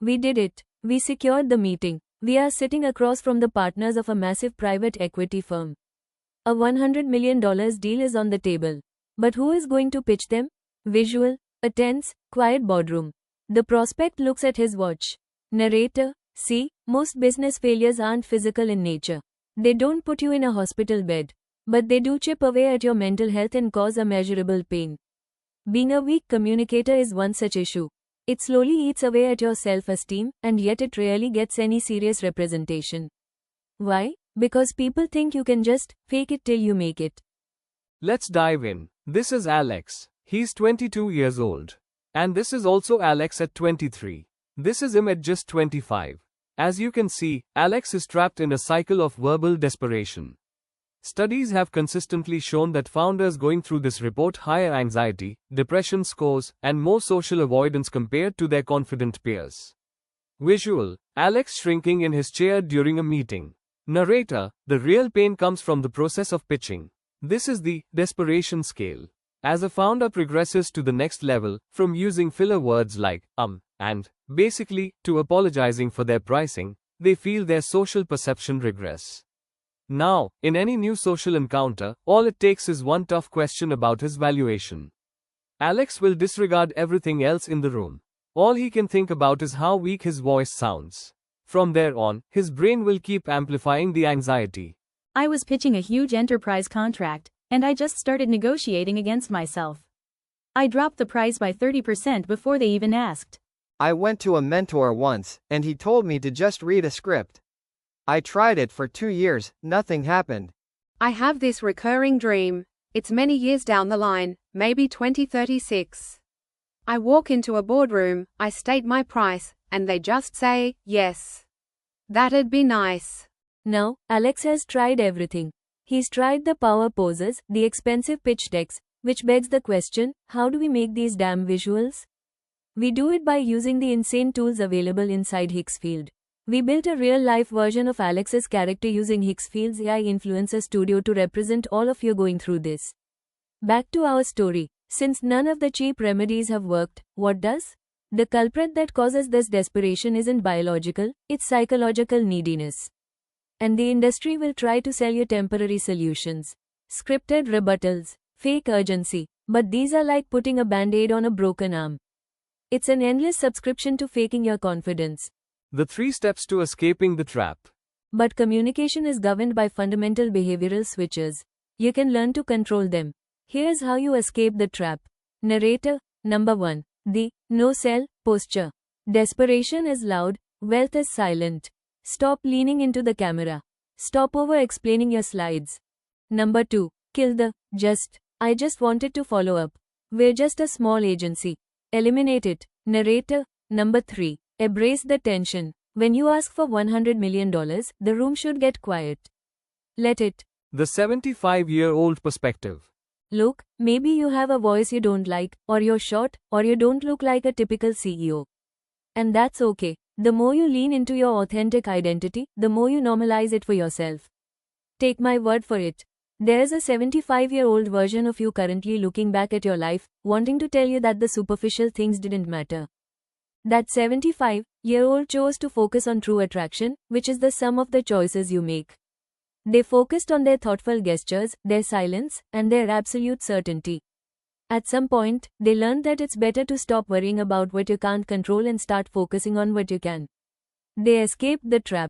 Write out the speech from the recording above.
We did it. We secured the meeting. We are sitting across from the partners of a massive private equity firm. A $100 million deal is on the table. But who is going to pitch them? Visual, a tense, quiet boardroom. The prospect looks at his watch. Narrator, see, most business failures aren't physical in nature. They don't put you in a hospital bed. But they do chip away at your mental health and cause immeasurable pain. Being a weak communicator is one such issue. It slowly eats away at your self-esteem, and yet it rarely gets any serious representation. Why? Because people think you can just fake it till you make it. Let's dive in. This is Alex. He's 22 years old. And this is also Alex at 23. This is him at just 25. As you can see, Alex is trapped in a cycle of verbal desperation. Studies have consistently shown that founders going through this report higher anxiety, depression scores, and more social avoidance compared to their confident peers. Visual, Alex shrinking in his chair during a meeting. Narrator, the real pain comes from the process of pitching. This is the desperation scale. As a founder progresses to the next level, from using filler words like and basically to apologizing for their pricing, they feel their social perception regress. Now, in any new social encounter, all it takes is one tough question about his valuation. Alex will disregard everything else in the room. All he can think about is how weak his voice sounds. From there on, his brain will keep amplifying the anxiety. I was pitching a huge enterprise contract, and I just started negotiating against myself. I dropped the price by 30% before they even asked. I went to a mentor once, and he told me to just read a script. I tried it for 2 years, nothing happened. I have this recurring dream. It's many years down the line, maybe 2036. I walk into a boardroom, I state my price, and they just say, yes. That'd be nice. Now, Alex has tried everything. He's tried the power poses, the expensive pitch decks, which begs the question, how do we make these damn visuals? We do it by using the insane tools available inside Hicksfield. We built a real-life version of Alex's character using Hicksfield's AI Influencer Studio to represent all of you going through this. Back to our story. Since none of the cheap remedies have worked, what does? The culprit that causes this desperation isn't biological, it's psychological neediness. And the industry will try to sell you temporary solutions. Scripted rebuttals, fake urgency, but these are like putting a band-aid on a broken arm. It's an endless subscription to faking your confidence. The 3 steps to escaping the trap. But communication is governed by fundamental behavioral switches. You can learn to control them. Here's how you escape the trap. Narrator, number 1. The no-sell posture. Desperation is loud, wealth is silent. Stop leaning into the camera. Stop over-explaining your slides. Number 2. Kill the I just wanted to follow up. We're just a small agency. Eliminate it. Narrator, number 3. Embrace the tension. When you ask for $100 million, the room should get quiet. Let it. The 75-year-old perspective. Look, maybe you have a voice you don't like, or you're short, or you don't look like a typical CEO. And that's okay. The more you lean into your authentic identity, the more you normalize it for yourself. Take my word for it. There's a 75-year-old version of you currently looking back at your life, wanting to tell you that the superficial things didn't matter. That 75-year-old chose to focus on true attraction, which is the sum of the choices you make. They focused on their thoughtful gestures, their silence, and their absolute certainty. At some point, they learned that it's better to stop worrying about what you can't control and start focusing on what you can. They escaped the trap.